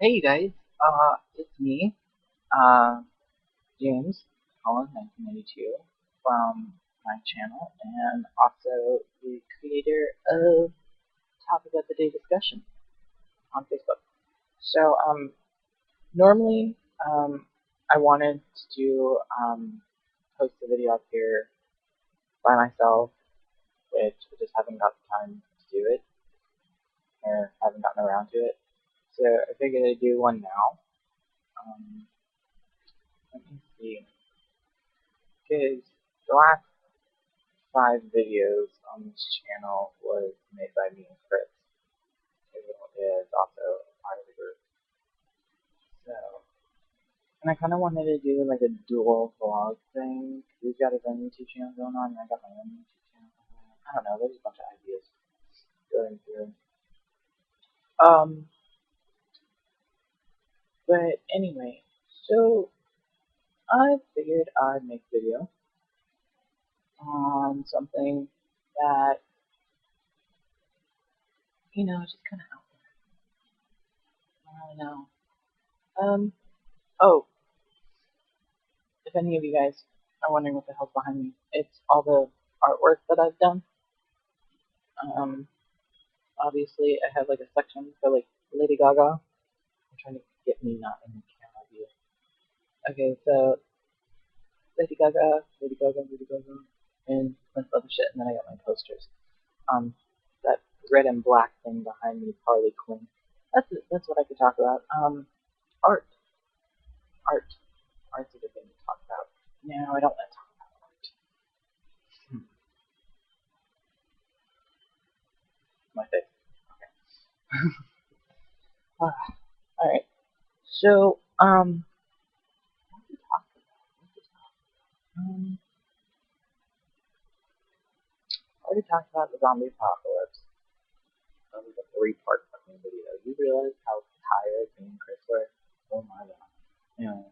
Hey you guys, it's me, James Collins 1992 from my channel and also the creator of Topic of the Day discussion on Facebook. So, normally, I wanted to post a video up here by myself, which I just haven't got the time to do it, or haven't gotten around to it. So I figured I'd do one now. Um, Let me see. Because the last 5 videos on this channel was made by me and Chris, who is also part of the group. So, and I kind of wanted to do like a dual vlog thing. He's got his own YouTube channel going on, and I got my own YouTube channel going on. I don't know, there's a bunch of ideas going through. Um, but anyway, so I figured I'd make a video on something that, is just kind of out there. I don't really know. Oh, if any of you guys are wondering what the hell's behind me, it's all the artwork that I've done. Um, Obviously, I have like a section for like Lady Gaga. I'm trying to get me not in the camera view. Okay, so Lady Gaga, and a bunch of other shit, and then I got my posters. That red and black thing behind me, Harley Quinn. That's what I could talk about. Art, art, art's a good thing to talk about. No, I don't want to talk about art. My face. Okay. All right. So, what to talk about? I already talked about the zombie apocalypse. That was a 3-part fucking video. You realize how tired me and Chris were? Oh my god. Anyway,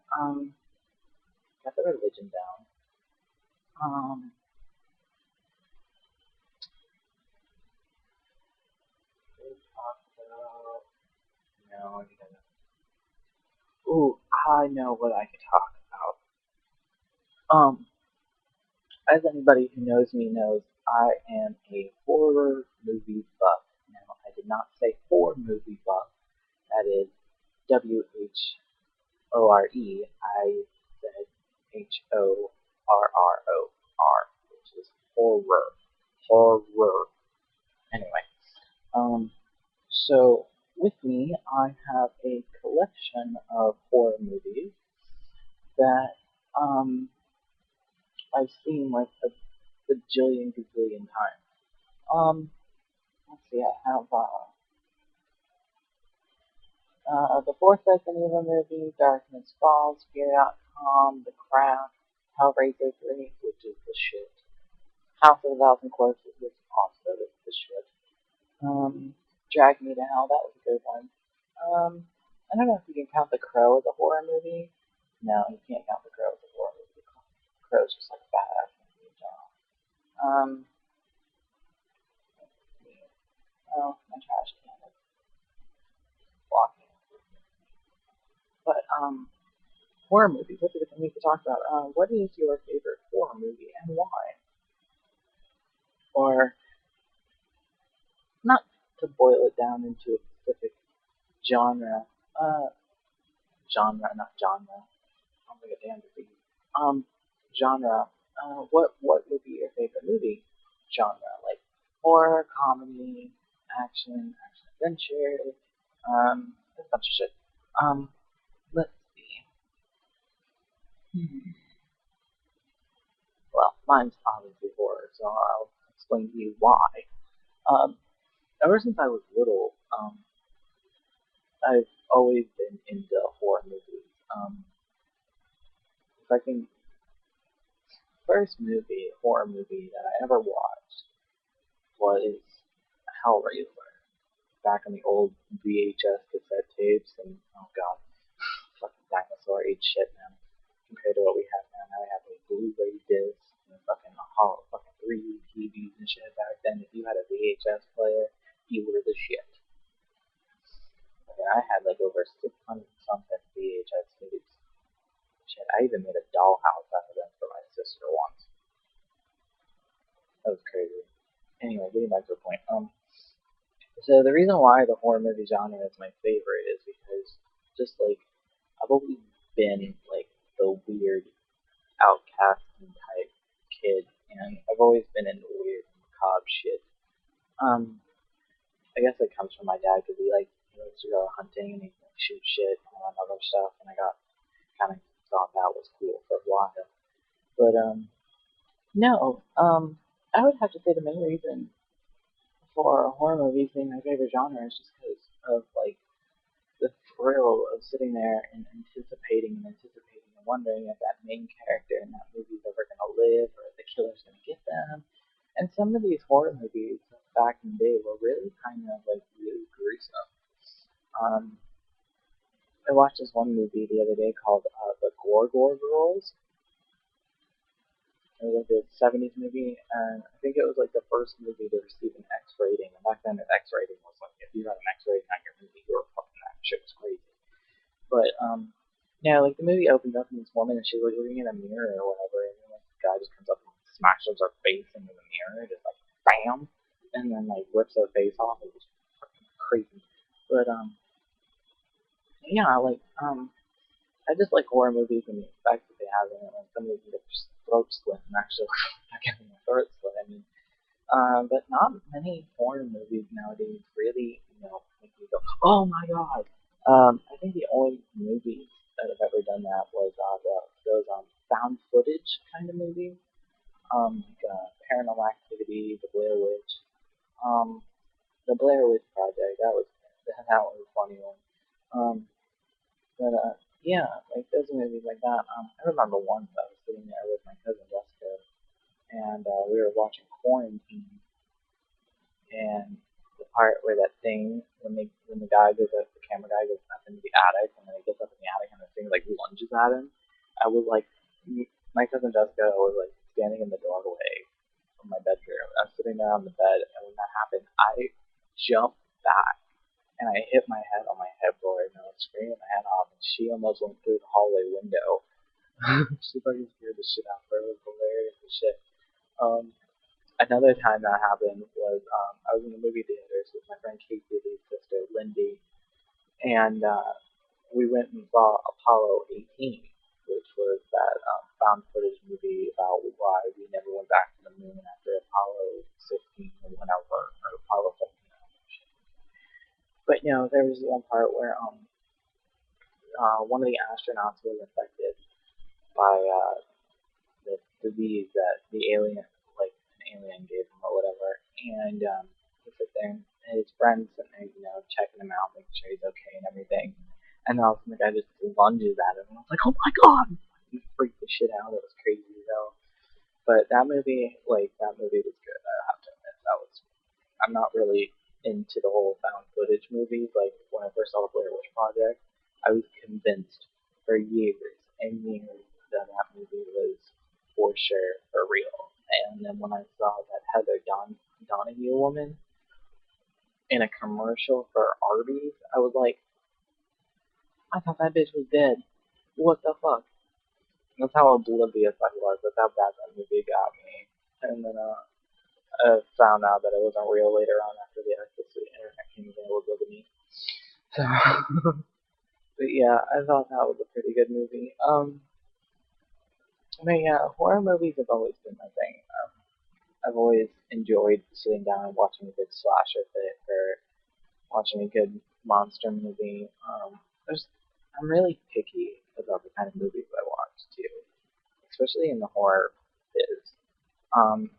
got the religion down. We talked about. No, you don't know. Ooh, I know what I could talk about. As anybody who knows me knows, I am a horror movie buff. Now, I did not say horror movie buff. That is WHORE. I said HORROR, which is horror. Horror. Anyway, so with me, I have a collection of horror movies that I've seen like a bajillion gazillion times. Let's see, I have the fourth Resident Evil movie, Darkness Falls, Fear.com, The Craft, Hellraiser 3, which is the shit. House of a Thousand Corpses, which also is the shit. Drag Me to Hell, that was a good one. I don't know if you can count The Crow as a horror movie. No, you can't count The Crow as a horror movie. The Crow's just like a badass movie, John. Um, oh, my trash can is blocking. But, horror movies, that's a good thing we could talk about. What is your favorite horror movie and why? Or, not to boil it down into a specific genre, not genre. I'm like a damn disease. Genre. What would be your favorite movie genre? Like horror, comedy, action adventure, a bunch of shit. Let's see. Well, mine's obviously horror, so I'll explain to you why. Um, Ever since I was little, I've always been into horror movies. If I can, first horror movie that I ever watched was Hellraiser. Back on the old VHS cassette tapes, and oh god, fucking dinosaur age shit now. Compared to what we have now, we have like Blu-ray discs and fucking 3D TVs and shit. Back then, if you had a VHS player, you were the shit. Okay, I had like over 600 something VHS tapes. Shit, I even made a dollhouse out of them for my sister once. That was crazy. Anyway, getting back to the point. So the reason why the horror movie genre is my favorite is because just like I've always been like the weird outcast type kid, and I've always been into weird macabre shit. Um, I guess it comes from my dad because he likes to go hunting and he like, shoot shit and all that other stuff, and I got kind of thought that was cool for a while. But no, I would have to say the main reason for horror movies being my favorite genre is just because of like the thrill of sitting there and anticipating and wondering if that main character in that movie is ever gonna live or if the killer's gonna get them. And some of these horror movies back in the day were really kind of like really gruesome. Um, I watched this one movie the other day called The Gorgor Girls. It was like a 70s movie, and I think it was like the first movie to receive an X rating. And back then, the X rating was like if you had an X rating on your movie, you were fucking that shit was crazy. But yeah, like the movie opens up and this woman and she's like looking in a mirror or whatever, and then like the guy just comes up and smashes her face into the mirror, just like bam, and then like rips her face off. It was fucking crazy. But yeah, like I just like horror movies and the effects that they have in it. Like some of them get their throat slit and actually not getting their throat slit. I mean, but not many horror movies nowadays really, make me go, oh my god. I think the only movies that have ever done that was those found footage kind of movies, like Paranormal Activity, The Blair Witch, um, The Blair Witch Project. That was a funny one. Um, but yeah, like those movies like that. I remember once I was sitting there with my cousin Jessica, and we were watching Quarantine, and the part where that thing when the guy goes up, the camera guy goes up into the attic, and then he gets up in the attic, and the thing like lunges at him. I was like, my cousin Jessica was like standing in the doorway of my bedroom. I was sitting there on the bed, and when that happened, I jumped back and I hit my head on my headboard, and I was screaming my head off, and she almost went through the hallway window. She fucking scared the shit out of her. It was hilarious as shit. Um, Another time that happened was I was in the movie theaters with my friend Casey Lee's sister Lindy, and we went and saw Apollo 18, which was that found footage movie about why we never went back to the moon after Apollo 16 and whatever, or Apollo 17. But there was one part where one of the astronauts was infected by this disease that the alien, like an alien, gave him or whatever, and he sits there and his friends sitting there, checking him out, making sure he's okay and everything. And then all of a sudden the guy just lunges at him, and I was like, "Oh my god!" He freaked the shit out. It was crazy though. But that movie was good. I have to admit, that was. I'm not really into the whole found footage movies. Like when I first saw the Blair Witch Project, I was convinced for years and years that that movie was for sure for real. And then when I saw that Donahue woman in a commercial for Arby's, I was like, I thought that bitch was dead. What the fuck? That's how oblivious I was. That's how bad that movie got me. And then I found out that it wasn't real later on after the internet came available to me. So, but yeah, I thought that was a pretty good movie. But yeah, horror movies have always been my thing. I've always enjoyed sitting down and watching a good slasher flick or watching a good monster movie. I'm really picky about the kind of movies I watch too, especially in the horror biz. Um,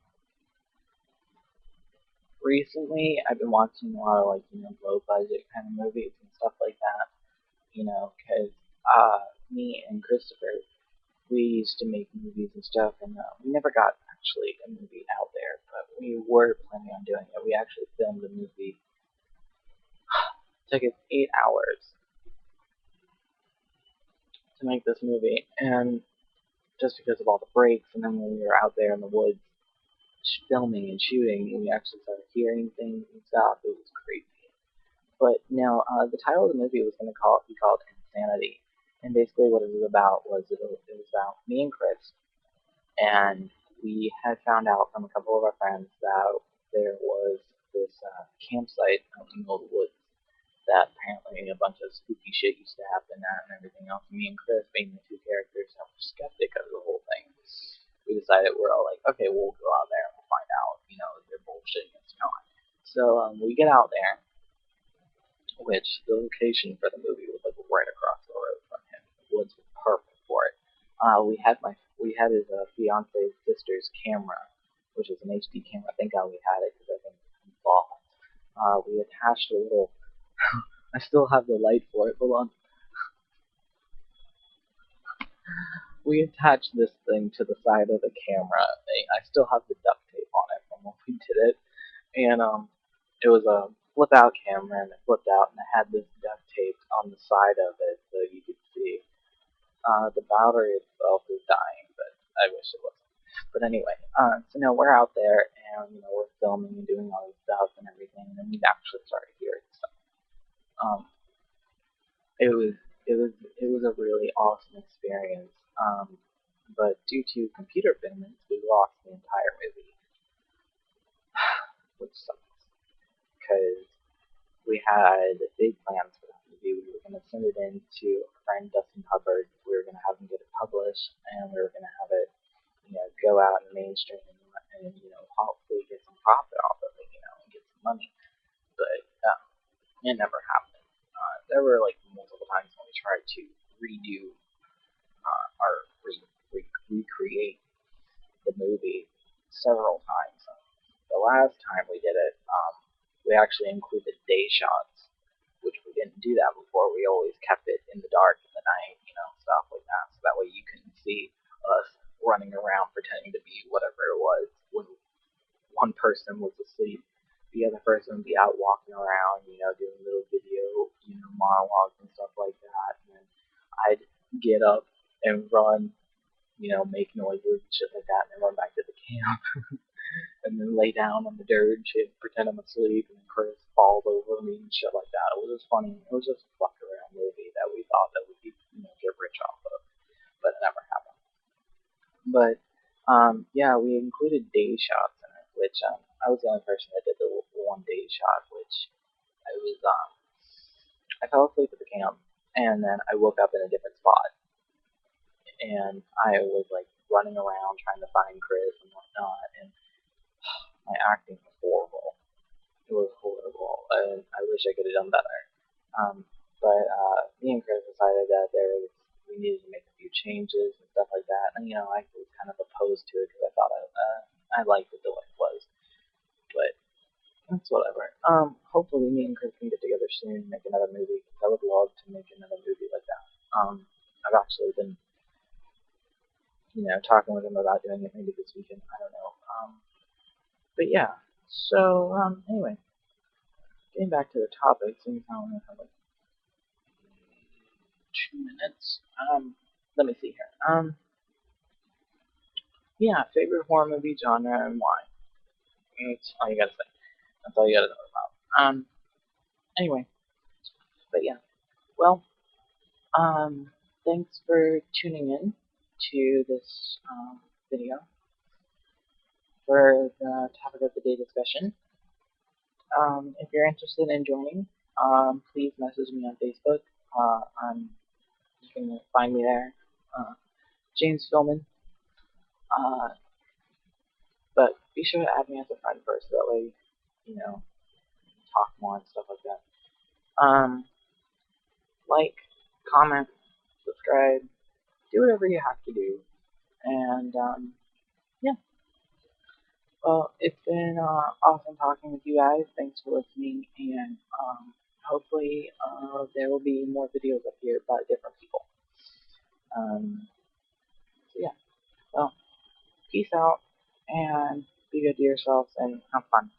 Recently, I've been watching a lot of low budget kind of movies and stuff like that. Because me and Christopher, we used to make movies and stuff, and we never got actually a movie out there, but we were planning on doing it. We actually filmed a movie. It took us 8 hours to make this movie, and just because of all the breaks, and then when we were out there in the woods filming and shooting, and we actually started hearing things and stuff, it was crazy. But no, the title of the movie was going to be called Insanity, and basically what it was about was it was about me and Chris, and we had found out from a couple of our friends that there was this campsite out in the middle of the woods that apparently a bunch of spooky shit used to happen at and everything else. Me and Chris, being the two characters, that were skeptic of the whole thing, we decided we're all like, okay, we'll go out there and we'll find out, if they're bullshitting us or not. So we get out there, which the location for the movie was like right across the road from him. The woods was perfect for it. We had his fiance's sister's camera, which is an HD camera. Thank God we had it because I think it's lost. We attached a little. I still have the light for it. Hold on. We attached this thing to the side of the camera. I still have the duct tape on it from when we did it, and it was a flip out camera, and it flipped out, and it had this duct tape on the side of it so you could see. The battery itself is dying, but I wish it wasn't. But anyway, so now we're out there, and we're filming and doing all this stuff and everything, and then we actually started hearing stuff. Um, it was it was a really awesome experience. But due to computer payments, we lost the entire movie, which sucks because we had big plans for that movie. We were going to send it in to our friend Dustin Hubbard. We were going to have him get it published, and we were going to have it, go out in the mainstream and hopefully get some profit off of it, and get some money. But it never happened. There were like multiple times when we tried to redo or recreate the movie several times. The last time we did it, we actually included day shots, which we didn't do that before. We always kept it in the dark in the night, stuff like that. So that way you couldn't see us running around pretending to be whatever it was. When one person was asleep, the other person would be out walking around, doing little video, monologues and stuff like that. And then I'd get up and run, make noises and shit like that, and then run back to the camp. And then lay down on the dirt and shit, pretend I'm asleep, and then Chris falls over me and shit like that. It was just funny. It was just a fuck around movie that we thought that we could, get rich off of, but it never happened. But yeah, we included day shots in it, which I was the only person that did the one day shot, which I was I fell asleep at the camp, and then I woke up in a different spot, and I was like running around trying to find Chris and whatnot, and my acting was horrible. It was horrible, and I wish I could have done better. But me and Chris decided that we needed to make a few changes and stuff like that. And I was kind of opposed to it because I thought I liked it the way it was. But that's whatever. Hopefully me and Chris can get together soon and make another movie. Because I would love to make another movie like that. I've actually been, talking with him about doing it maybe this weekend. I don't know. But yeah. So anyway, getting back to the topic, since I only have like 2 minutes. Let me see here. Yeah, favorite horror movie genre and why? That's all you gotta say. That's all you gotta know about. Anyway, but yeah. Well, thanks for tuning in to this video for the topic of the day discussion. If you're interested in joining, please message me on Facebook. You can find me there. James Philman. But be sure to add me as a friend first, that way, talk more and stuff like that. Like, comment, subscribe, do whatever you have to do. And, yeah. Well, it's been awesome talking with you guys. Thanks for listening, and hopefully there will be more videos up here by different people. So yeah, well, peace out, and be good to yourselves, and have fun.